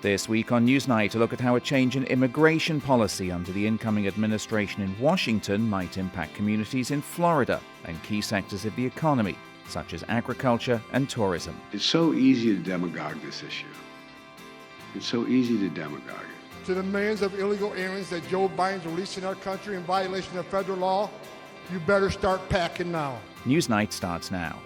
This week on Newsnight, a look at how a change in immigration policy under the incoming administration in Washington might impact communities in Florida and key sectors of the economy, such as agriculture and tourism. It's so easy to demagogue this issue. It's so easy to demagogue it. To the millions of illegal aliens that Joe Biden's releasing our country in violation of federal law, you better start packing now. Newsnight starts now.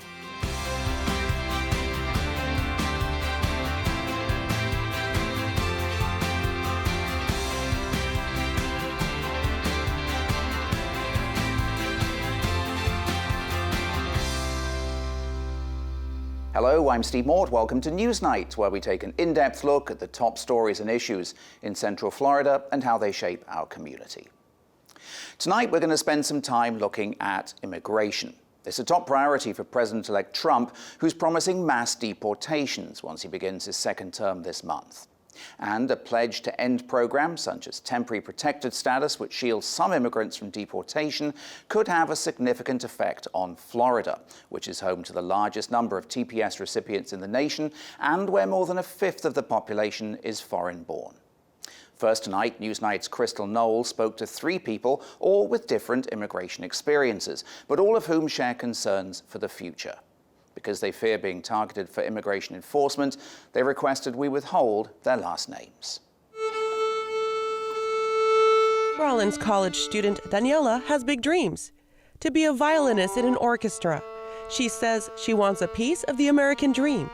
Hello, I'm Steve Mort. Welcome to Newsnight, where we take an in-depth look at the top stories and issues in Central Florida and how they shape our community. Tonight, we're going to spend some time looking at immigration. It's a top priority for President-elect Trump, who's promising mass deportations once he begins his second term this month. And a pledge to end programs such as temporary protected status, which shields some immigrants from deportation, could have a significant effect on Florida, which is home to the largest number of TPS recipients in the nation and where more than a fifth of the population is foreign-born. First tonight, Newsnight's Crystal Knoll spoke to three people, all with different immigration experiences, but all of whom share concerns for the future. Because they fear being targeted for immigration enforcement, they requested we withhold their last names. Rollins College student Daniela has big dreams: to be a violinist in an orchestra. She says she wants a piece of the American dream.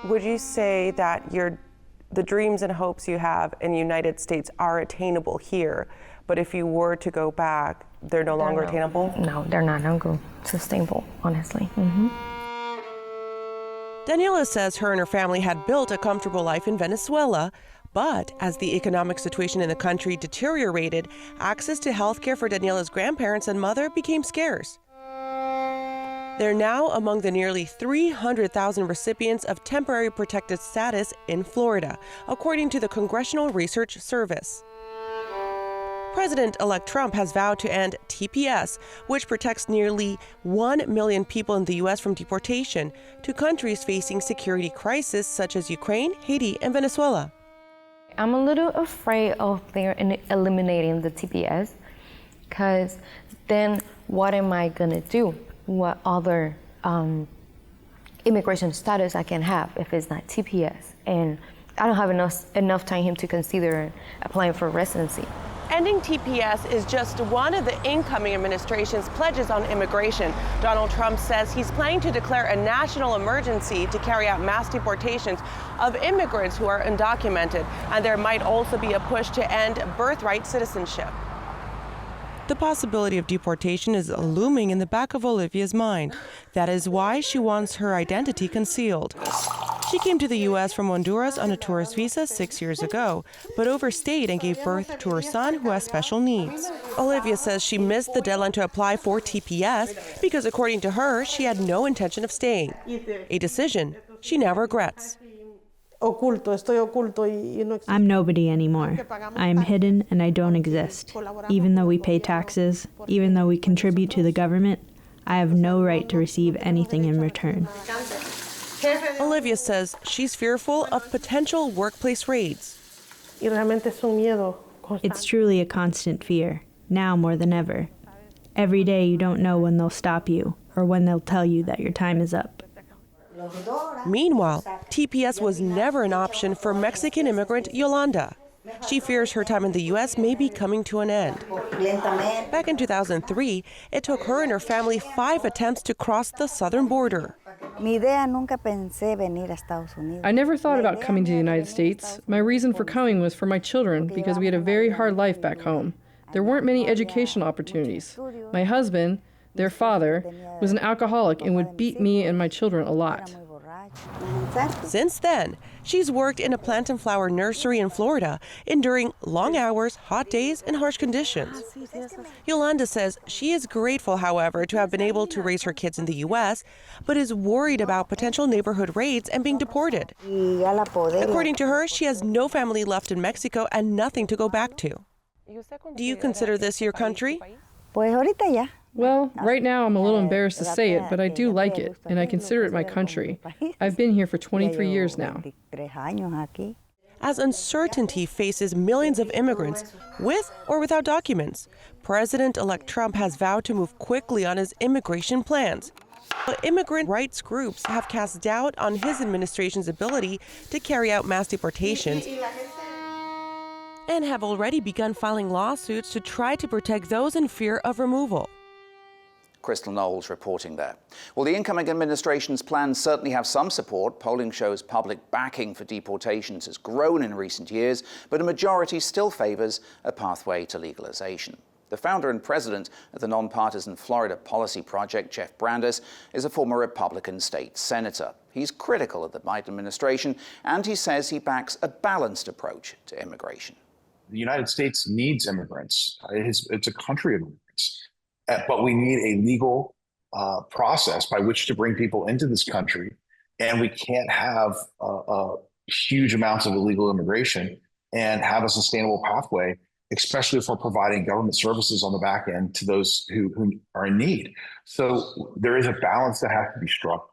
Would you say that the dreams and hopes you have in the United States are attainable here, but if you were to go back, they're no longer attainable? No, they're not sustainable, honestly. Daniela says her and her family had built a comfortable life in Venezuela, but as the economic situation in the country deteriorated, access to health care for Daniela's grandparents and mother became scarce. They're now among the nearly 300,000 recipients of temporary protected status in Florida, according to the Congressional Research Service. President-elect Trump has vowed to end TPS, which protects nearly 1 million people in the U.S. from deportation to countries facing security crises such as Ukraine, Haiti, and Venezuela. I'm a little afraid of their eliminating the TPS, because then what am I going to do? What other immigration status I can have if it's not TPS? And I don't have enough time to consider applying for residency. Ending TPS is just one of the incoming administration's pledges on immigration. Donald Trump says he's planning to declare a national emergency to carry out mass deportations of immigrants who are undocumented, and there might also be a push to end birthright citizenship. The possibility of deportation is looming in the back of Olivia's mind. That is why she wants her identity concealed. She came to the U.S. from Honduras on a tourist visa 6 years ago, but overstayed and gave birth to her son, who has special needs. Olivia says she missed the deadline to apply for TPS because, according to her, she had no intention of staying, a decision she now regrets. I'm nobody anymore. I'm hidden and I don't exist. Even though we pay taxes, even though we contribute to the government, I have no right to receive anything in return. Olivia says she's fearful of potential workplace raids. It's truly a constant fear, now more than ever. Every day you don't know when they'll stop you or when they'll tell you that your time is up. Meanwhile, TPS was never an option for Mexican immigrant Yolanda. She fears her time in the U.S. may be coming to an end. Back in 2003, it took her and her family 5 attempts to cross the southern border. I never thought about coming to the United States. My reason for coming was for my children because we had a very hard life back home. There weren't many educational opportunities. My husband, their father, was an alcoholic and would beat me and my children a lot. Since then, she's worked in a plant and flower nursery in Florida, enduring long hours, hot days, and harsh conditions. Yolanda says she is grateful, however, to have been able to raise her kids in the U.S., but is worried about potential neighborhood raids and being deported. According to her, she has no family left in Mexico and nothing to go back to. Do you consider this your country? Well, right now I'm a little embarrassed to say it, but I do like it, and I consider it my country. I've been here for 23 years now. as uncertainty faces millions of immigrants with or without documents. President-elect Trump has vowed to move quickly on his immigration plans. But immigrant rights groups have cast doubt on his administration's ability to carry out mass deportations and have already begun filing lawsuits to try to protect those in fear of removal. Crystal Knowles reporting there. Well, the incoming administration's plans certainly have some support. Polling shows public backing for deportations has grown in recent years, but a majority still favors a pathway to legalization. The founder and president of the nonpartisan Florida Policy Project, Jeff Brandes, is a former Republican state senator. He's critical of the Biden administration, and he says he backs a balanced approach to immigration. The United States needs immigrants. It's a country of immigrants. But we need a legal process by which to bring people into this country. And we can't have huge amounts of illegal immigration and have a sustainable pathway, especially if we're providing government services on the back end to those who are in need. So there is a balance that has to be struck.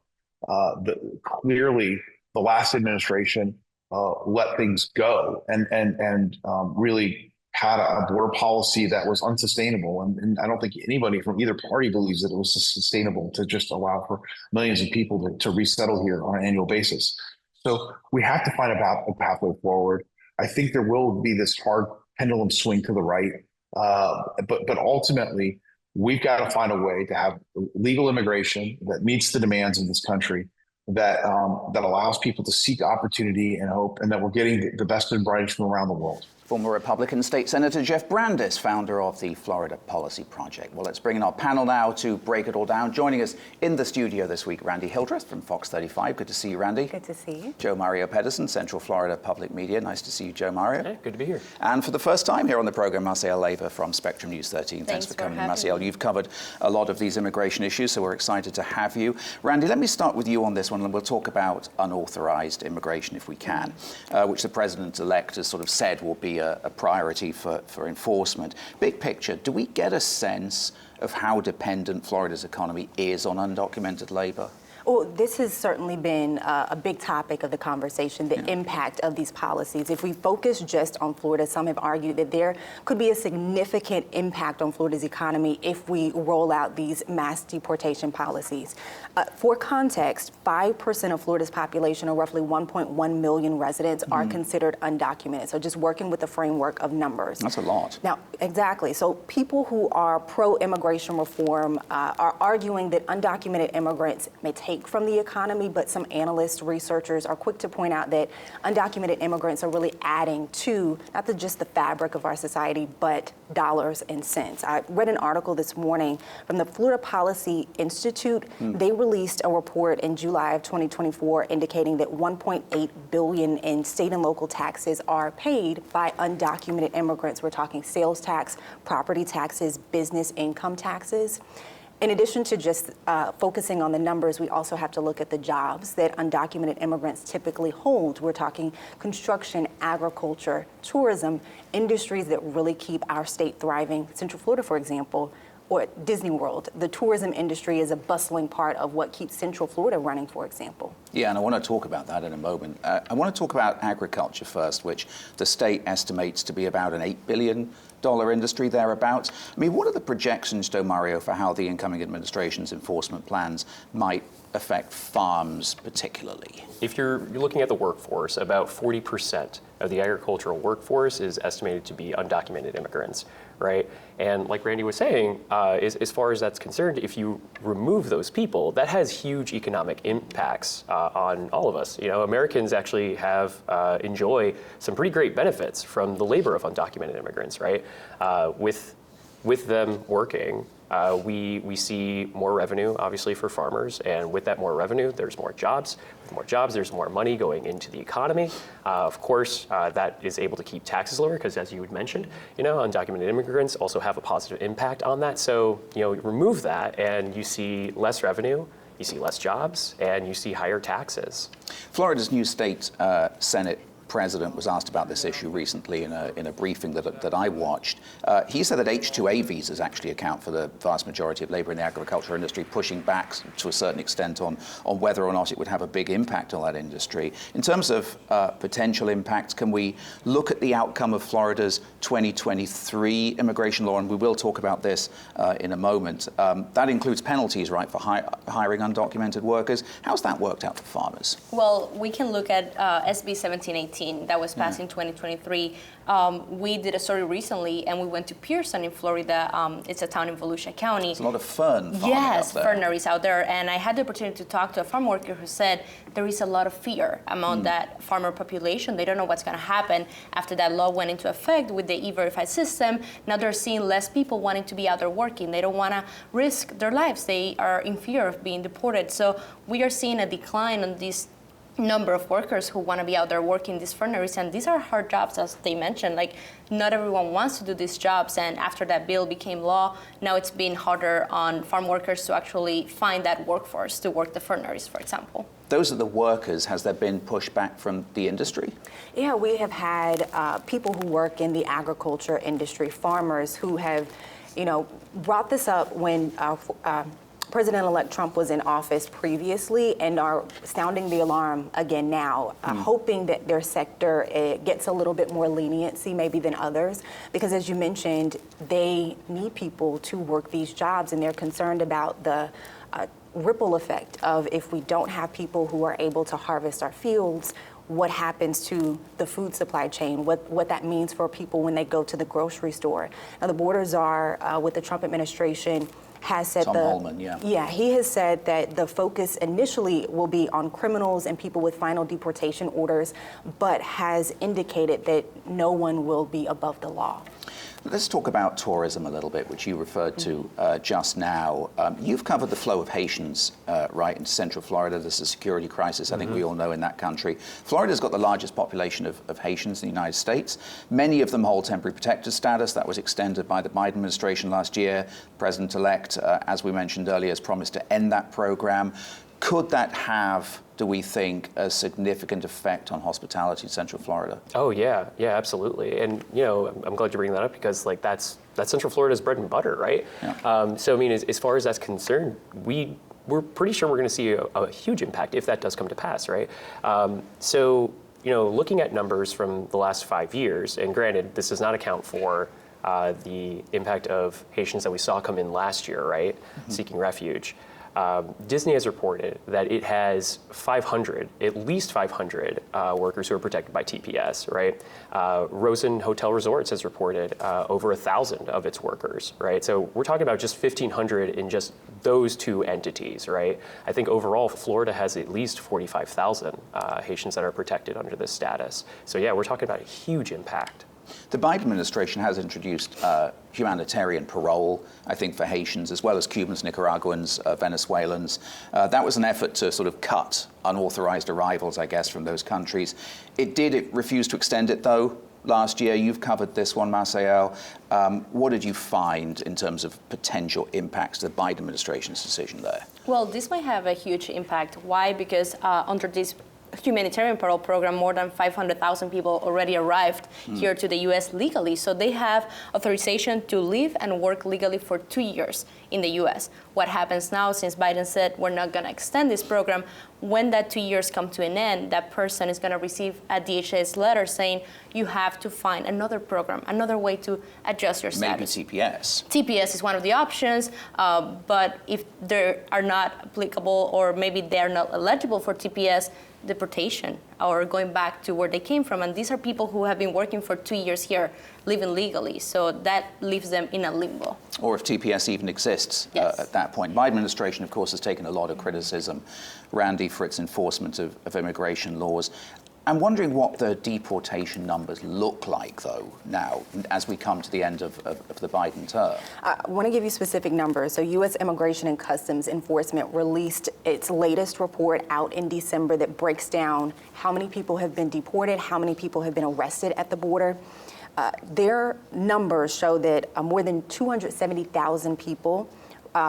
Clearly, the last administration let things go and really had a border policy that was unsustainable. And I don't think anybody from either party believes that it was sustainable to just allow for millions of people to resettle here on an annual basis. So we have to find a pathway forward. I think there will be this hard pendulum swing to the right. But ultimately, we've got to find a way to have legal immigration that meets the demands of this country, that allows people to seek opportunity and hope, and that we're getting the best and brightest from around the world. Former Republican State Senator Jeff Brandes, founder of the Florida Policy Project. Well, let's bring in our panel now to break it all down. Joining us in the studio this week, Randy Hildreth from Fox 35. Good to see you, Randy. Good to see you. Joe Mario Pedersen, Central Florida Public Media. Nice to see you, Joe Mario. Hey, good to be here. And for the first time here on the program, Marcial Leyva from Spectrum News 13. Thanks for coming, Marcial. You've covered a lot of these immigration issues, so we're excited to have you. Randy, let me start with you on this one, and we'll talk about unauthorized immigration if we can, which the president-elect has sort of said will be a priority for enforcement. Big picture, do we get a sense of how dependent Florida's economy is on undocumented labor? Well, this has certainly been a big topic of the conversation, the impact of these policies. If we focus just on Florida, some have argued that there could be a significant impact on Florida's economy if we roll out these mass deportation policies. For context, 5% of Florida's population, or roughly 1.1 million residents, are considered undocumented. So just working with the framework of numbers. That's a lot. Now, exactly. So people who are pro-immigration reform are arguing that undocumented immigrants may take from the economy, but some analysts, researchers are quick to point out that undocumented immigrants are really adding to not just the fabric of our society, but dollars and cents. I read an article this morning from the Florida Policy Institute. They released a report in July of 2024 indicating that $1.8 billion in state and local taxes are paid by undocumented immigrants. We're talking sales tax, property taxes, business income taxes. In addition to just focusing on the numbers, we also have to look at the jobs that undocumented immigrants typically hold. We're talking construction, agriculture, tourism, industries that really keep our state thriving. Central Florida, for example, or Disney World, the tourism industry is a bustling part of what keeps Central Florida running, for example. Yeah, and I want to talk about that in a moment. I want to talk about agriculture first, which the state estimates to be about an $8 billion industry thereabouts. I mean, what are the projections, Joe Mario, for how the incoming administration's enforcement plans might affect farms particularly? If you're looking at the workforce, about 40% of the agricultural workforce is estimated to be undocumented immigrants, right? And like Randy was saying, as far as that's concerned, if you remove those people, that has huge economic impacts on all of us. You know, Americans actually enjoy some pretty great benefits from the labor of undocumented immigrants, right? With them working, we see more revenue, obviously, for farmers, and with that more revenue, there's more jobs. With more jobs, there's more money going into the economy. Of course, that is able to keep taxes lower, because as you had mentioned, you know, undocumented immigrants also have a positive impact on that. So, you know, remove that, and you see less revenue, you see less jobs, and you see higher taxes. Florida's new state Senate president was asked about this issue recently in a briefing that I watched. He said that H-2A visas actually account for the vast majority of labor in the agricultural industry, pushing back to a certain extent on whether or not it would have a big impact on that industry. In terms of potential impacts, can we look at the outcome of Florida's 2023 immigration law? And we will talk about this in a moment. That includes penalties, right, for hiring undocumented workers. How's that worked out for farmers? Well, we can look at SB 1718 that was passed in 2023. We did a story recently, and we went to Pearson in Florida. It's a town in Volusia County. There's a lot of fern farming Yes, up there. ferneries out there. And I had the opportunity to talk to a farm worker who said there is a lot of fear among that farmer population. They don't know what's going to happen after that law went into effect with the E-Verify system. Now they're seeing less people wanting to be out there working. They don't want to risk their lives. They are in fear of being deported. So we are seeing a decline on this number of workers who want to be out there working these ferneries, and these are hard jobs, as they mentioned. Like, not everyone wants to do these jobs, and after that bill became law, now it's been harder on farm workers to actually find that workforce to work the ferneries, for example. Those are the workers. Has there been pushback from the industry? Yeah, we have had people who work in the agriculture industry, farmers who have, brought this up when President-elect Trump was in office previously and are sounding the alarm again now, hoping that their sector gets a little bit more leniency maybe than others, because as you mentioned, they need people to work these jobs, and they're concerned about the ripple effect of if we don't have people who are able to harvest our fields, what happens to the food supply chain, what that means for people when they go to the grocery store. Now, the border czar with the Trump administration has said Tom Holman, he has said that the focus initially will be on criminals and people with final deportation orders, but has indicated that no one will be above the law. Let's talk about tourism a little bit, which you referred to just now. You've covered the flow of Haitians right into Central Florida. There's a security crisis, I think we all know, in that country. Florida's got the largest population of Haitians in the United States. Many of them hold temporary protected status. That was extended by the Biden administration last year. President-elect, as we mentioned earlier, has promised to end that program. Could that have, do we think, a significant effect on hospitality in Central Florida? Oh yeah, absolutely. And I'm glad you bring that up, because that's Central Florida's bread and butter, right? Yeah. So I mean, as far as that's concerned, we're pretty sure we're going to see a huge impact if that does come to pass, right? So looking at numbers from the last 5 years, and granted, this does not account for the impact of Haitians that we saw come in last year, right, seeking refuge. Disney has reported that it has at least 500 workers who are protected by TPS, right? Rosen Hotel Resorts has reported over 1,000 of its workers, right? So we're talking about just 1,500 in just those two entities, right? I think overall, Florida has at least 45,000 Haitians that are protected under this status. So yeah, we're talking about a huge impact. The Biden administration has introduced humanitarian parole, I think, for Haitians, as well as Cubans, Nicaraguans, Venezuelans. That was an effort to sort of cut unauthorized arrivals, I guess, from those countries. It refused to extend it, though, last year. You've covered this one, Marcial. What did you find in terms of potential impacts to the Biden administration's decision there? Well, this might have a huge impact. Why? Because under this humanitarian parole program, more than 500,000 people already arrived here to the U.S. legally. So they have authorization to live and work legally for 2 years in the U.S. What happens now, since Biden said we're not going to extend this program, when that 2 years come to an end, that person is going to receive a DHS letter saying you have to find another program, another way to adjust your status. Maybe TPS. TPS is one of the options, but if they are not applicable, or maybe they're not eligible for TPS, deportation or going back to where they came from. And these are people who have been working for 2 years here, living legally. So that leaves them in a limbo. Or if TPS even exists at that point. My administration, of course, has taken a lot of criticism, Randy, for its enforcement of immigration laws. I'm wondering what the deportation numbers look like, though, now, as we come to the end of the Biden term. I want to give you specific numbers. So U.S. Immigration and Customs Enforcement released its latest report out in December that breaks down how many people have been deported, how many people have been arrested at the border. Their numbers show that more than 270,000 people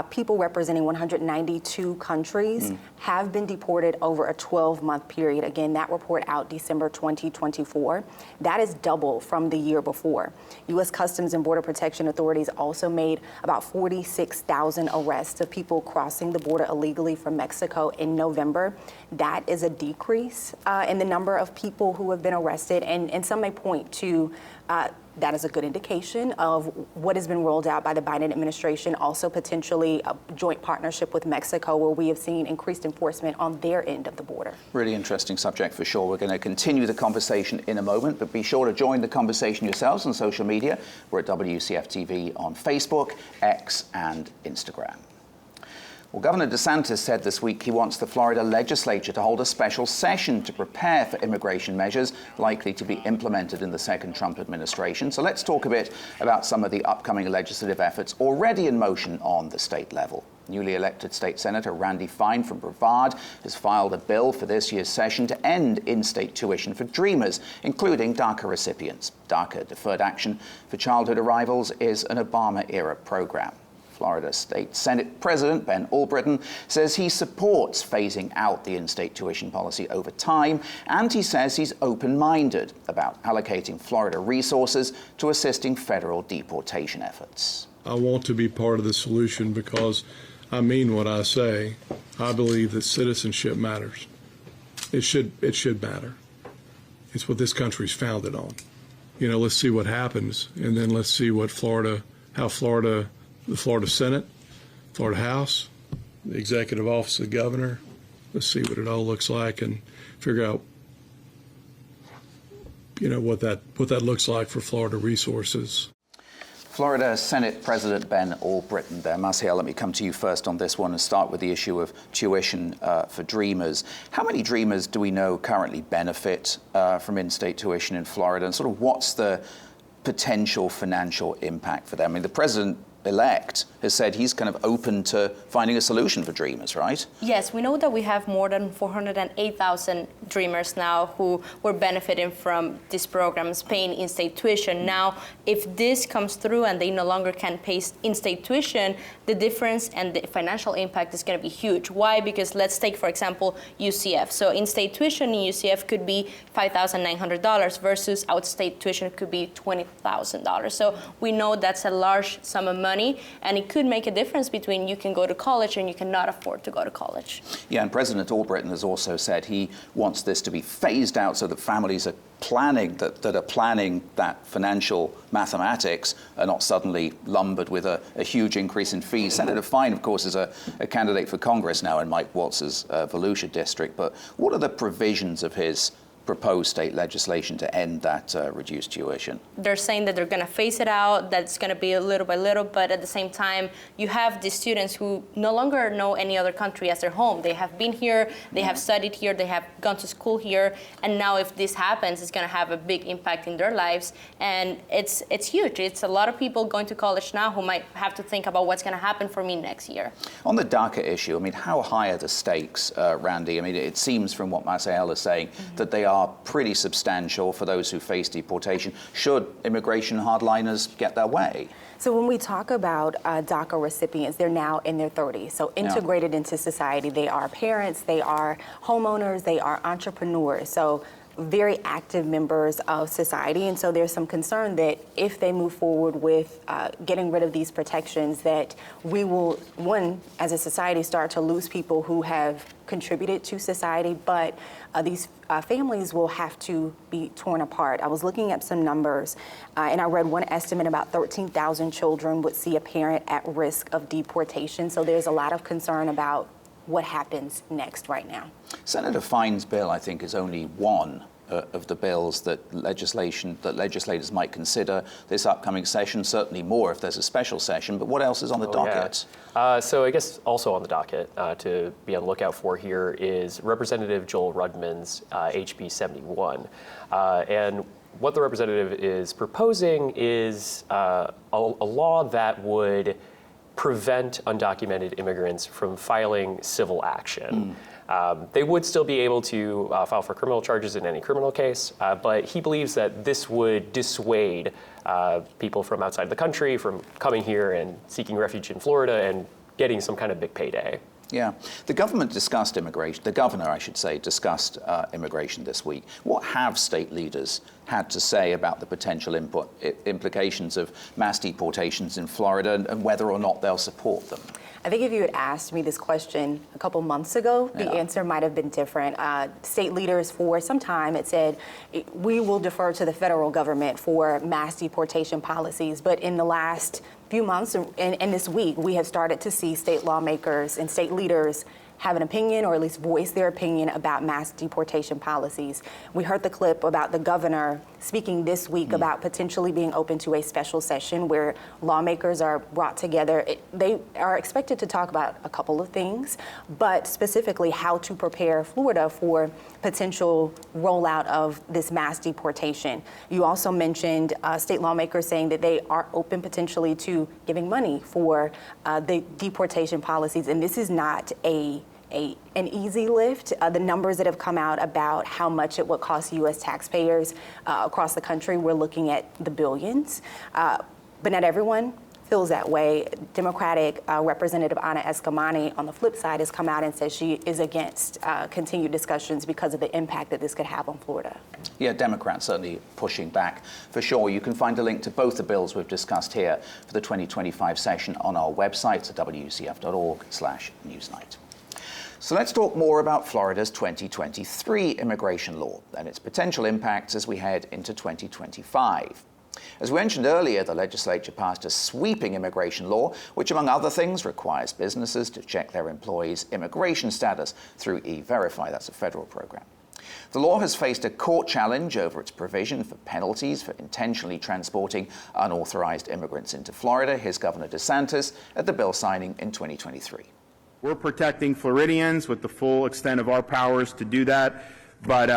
people representing 192 countries have been deported over a 12-month period. Again, that report out December 2024. That is double from the year before. U.S. Customs and Border Protection authorities also made about 46,000 arrests of people crossing the border illegally from Mexico in November. That is a decrease in the number of people who have been arrested, and some may point to that is a good indication of what has been rolled out by the Biden administration, also potentially a joint partnership with Mexico, where we have seen increased enforcement on their end of the border. Really interesting subject for sure. We're going to continue the conversation in a moment, but be sure to join the conversation yourselves on social media. We're at WCF TV on Facebook, X, and Instagram. Well, Governor DeSantis said this week he wants the Florida legislature to hold a special session to prepare for immigration measures likely to be implemented in the second Trump administration. So let's talk a bit about some of the upcoming legislative efforts already in motion on the state level. Newly elected State Senator Randy Fine from Brevard has filed a bill for this year's session to end in-state tuition for Dreamers, including DACA recipients. DACA, Deferred Action for Childhood Arrivals, is an Obama-era program. Florida State Senate President Ben Albritton says he supports phasing out the in-state tuition policy over time, and he says he's open-minded about allocating Florida resources to assisting federal deportation efforts. I want to be part of the solution because I mean what I say. I believe that citizenship matters. It should matter. It's what this country's founded on. You know, let's see what happens, and then let's see what the Florida Senate, Florida House, the Executive Office of the Governor, let's see what it all looks like and figure out, you know, what that looks like for Florida resources. Florida Senate President Ben Albritton there. Marcial, let me come to you first on this one and start with the issue of tuition for Dreamers. How many Dreamers do we know currently benefit from in-state tuition in Florida, and sort of what's the potential financial impact for them? I mean, the president-elect has said he's kind of open to finding a solution for Dreamers, right? Yes, we know that we have more than 408,000 Dreamers now who were benefiting from these programs, paying in-state tuition. Now, if this comes through and they no longer can pay in-state tuition, the difference and the financial impact is going to be huge. Why? Because let's take, for example, UCF. So in-state tuition in UCF could be $5,900 versus out-state tuition could be $20,000. So we know that's a large sum of money, and it could make a difference between you can go to college and you cannot afford to go to college. Yeah, and President Albritton has also said he wants this to be phased out so that families are planning that financial mathematics are not suddenly lumbered with a huge increase in fees. Senator Fine, of course, is a candidate for Congress now in Mike Waltz's Volusia district. But what are the provisions of his proposed state legislation to end that reduced tuition? They're saying that they're going to phase it out, that it's going to be little by little, but at the same time, you have these students who no longer know any other country as their home. They have been here, they have studied here, they have gone to school here, and now if this happens, it's going to have a big impact in their lives, and it's huge. It's a lot of people going to college now who might have to think about what's going to happen for me next year. On the DACA issue, I mean, how high are the stakes, Randy? I mean, it seems from what Marcial is saying that they are pretty substantial for those who face deportation, should immigration hardliners get their way. So when we talk about DACA recipients, they're now in their 30s. So integrated into society, they are parents, they are homeowners, they are entrepreneurs. So very active members of society. And so there's some concern that if they move forward with getting rid of these protections, that we will, one, as a society, start to lose people who have contributed to society, but these families will have to be torn apart. I was looking at some numbers, and I read one estimate about 13,000 children would see a parent at risk of deportation. So there's a lot of concern about what happens next right now. Senator Fine's bill, I think, is only one of the bills that legislators might consider this upcoming session, certainly more if there's a special session. But what else is on the docket? Yeah. So I guess also on the docket to be on the lookout for here is Representative Joel Rudman's HB 71. And what the representative is proposing is a law that would prevent undocumented immigrants from filing civil action. They would still be able to file for criminal charges in any criminal case, but he believes that this would dissuade people from outside the country from coming here and seeking refuge in Florida and getting some kind of big payday. Yeah, the government discussed immigration, the governor, I should say, discussed immigration this week. What have state leaders had to say about the potential implications of mass deportations in Florida and whether or not they'll support them? I think if you had asked me this question a couple months ago, the answer might have been different. State leaders for some time had said, we will defer to the federal government for mass deportation policies. But in the last few months and this week, we have started to see state lawmakers and state leaders have an opinion, or at least voice their opinion about mass deportation policies. We heard the clip about the governor speaking this week about potentially being open to a special session where lawmakers are brought together. They are expected to talk about a couple of things, but specifically how to prepare Florida for potential rollout of this mass deportation. You also mentioned state lawmakers saying that they are open potentially to giving money for the deportation policies, and this is not an easy lift. The numbers that have come out about how much it would cost U.S. taxpayers across the country, we're looking at the billions. But not everyone feels that way. Democratic Representative Anna Eskamani, on the flip side, has come out and said she is against continued discussions because of the impact that this could have on Florida. Yeah, Democrats certainly pushing back for sure. You can find a link to both the bills we've discussed here for the 2025 session on our website at wcf.org/newsnight. So let's talk more about Florida's 2023 immigration law and its potential impacts as we head into 2025. As we mentioned earlier, the legislature passed a sweeping immigration law, which, among other things, requires businesses to check their employees' immigration status through E-Verify. That's a federal program. The law has faced a court challenge over its provision for penalties for intentionally transporting unauthorized immigrants into Florida. Here's Governor DeSantis at the bill signing in 2023. We're protecting Floridians with the full extent of our powers to do that, but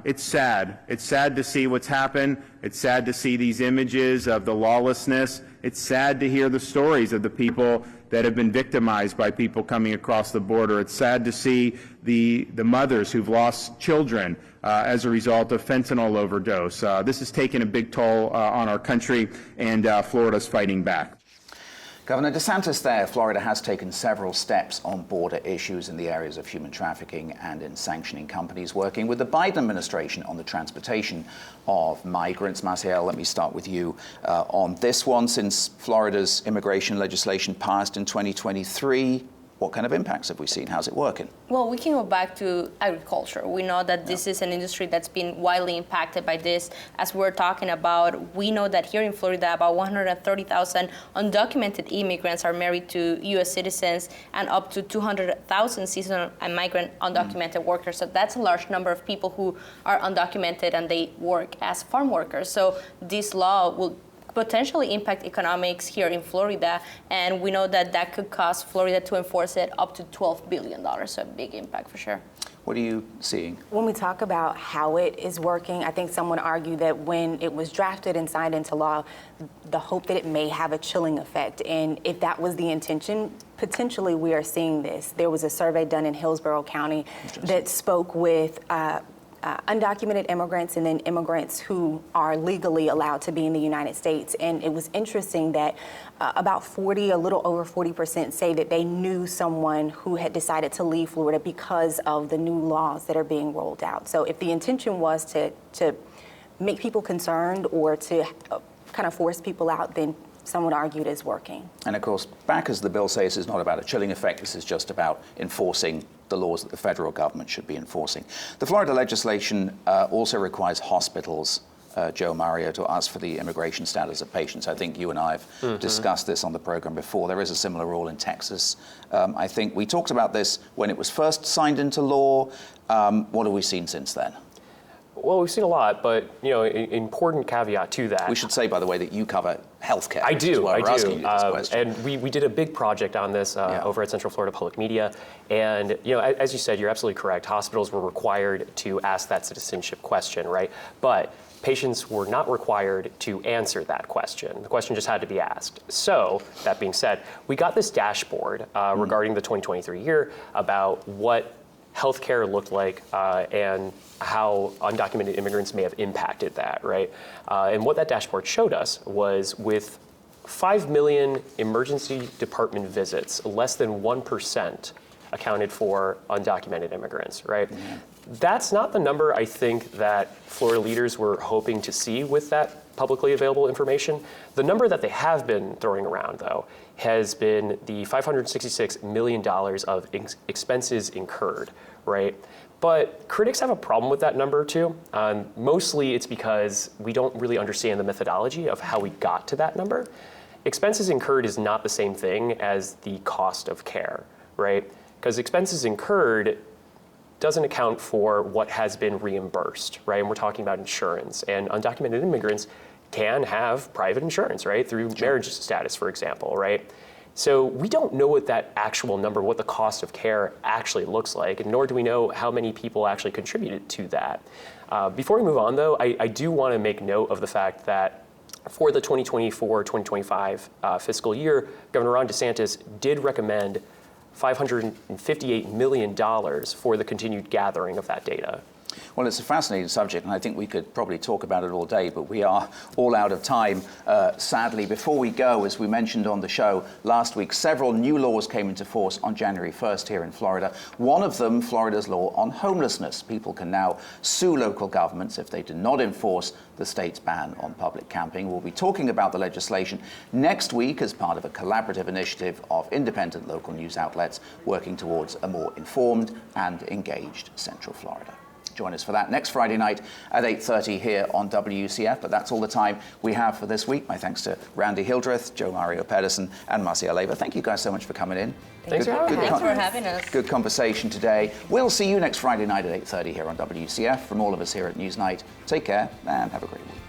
it's sad. It's sad to see what's happened. It's sad to see these images of the lawlessness. It's sad to hear the stories of the people that have been victimized by people coming across the border. It's sad to see the mothers who've lost children as a result of fentanyl overdose. This has taken a big toll on our country, and Florida's fighting back. Governor DeSantis there. Florida has taken several steps on border issues in the areas of human trafficking and in sanctioning companies working with the Biden administration on the transportation of migrants. Maciel, let me start with you on this one. Since Florida's immigration legislation passed in 2023, what kind of impacts have we seen? How's it working? Well, we can go back to agriculture. We know that this is an industry that's been widely impacted by this. As we're talking about, we know that here in Florida, about 130,000 undocumented immigrants are married to U.S. citizens and up to 200,000 seasonal and migrant undocumented workers. So that's a large number of people who are undocumented and they work as farm workers. So this law will potentially impact economics here in Florida, and we know that that could cost Florida to enforce it up to $12 billion, so a big impact for sure. What are you seeing? When we talk about how it is working, I think someone argued that when it was drafted and signed into law, the hope that it may have a chilling effect, and if that was the intention, potentially we are seeing this. There was a survey done in Hillsborough County that spoke with undocumented immigrants and then immigrants who are legally allowed to be in the United States. And it was interesting that about a little over 40% say that they knew someone who had decided to leave Florida because of the new laws that are being rolled out. So if the intention was to make people concerned or to kind of force people out, then some would argue it is working. And of course, back as the bill says, this is not about a chilling effect. This is just about enforcing the laws that the federal government should be enforcing. The Florida legislation also requires hospitals, Joe Mario, to ask for the immigration status of patients. I think you and I have discussed this on the program before. There is a similar rule in Texas. I think we talked about this when it was first signed into law. What have we seen since then? Well, we've seen a lot, but important caveat to that. We should say, by the way, that you cover healthcare. I do. And we did a big project on this over at Central Florida Public Media, and as you said, you're absolutely correct. Hospitals were required to ask that citizenship question, right? But patients were not required to answer that question. The question just had to be asked. So, that being said, we got this dashboard regarding the 2023 year about what healthcare looked like and how undocumented immigrants may have impacted that, right? And what that dashboard showed us was with 5 million emergency department visits, less than 1% accounted for undocumented immigrants, right? That's not the number I think that Florida leaders were hoping to see with that publicly available information. The number that they have been throwing around, though, has been the $566 million of expenses incurred, right? But critics have a problem with that number too. Mostly it's because we don't really understand the methodology of how we got to that number. Expenses incurred is not the same thing as the cost of care, right? Because expenses incurred doesn't account for what has been reimbursed, right? And we're talking about insurance, and undocumented immigrants can have private insurance, right? Through marriage status, for example, right? So we don't know what that actual number, what the cost of care actually looks like, and nor do we know how many people actually contributed to that. Before we move on, though, I do want to make note of the fact that for the 2024-2025 fiscal year, Governor Ron DeSantis did recommend $558 million for the continued gathering of that data. Well, it's a fascinating subject, and I think we could probably talk about it all day, but we are all out of time, sadly. Before we go, as we mentioned on the show last week, several new laws came into force on January 1st here in Florida. One of them, Florida's law on homelessness. People can now sue local governments if they do not enforce the state's ban on public camping. We'll be talking about the legislation next week as part of a collaborative initiative of independent local news outlets working towards a more informed and engaged Central Florida. Join us for that next Friday night at 8:30 here on WCF. But that's all the time we have for this week. My thanks to Randy Hildreth, Joe Mario Pedersen, and Marcia Lever. Thank you guys so much for coming in. Thanks for having us. Good conversation today. We'll see you next Friday night at 8:30 here on WCF. From all of us here at Newsnight, take care and have a great week.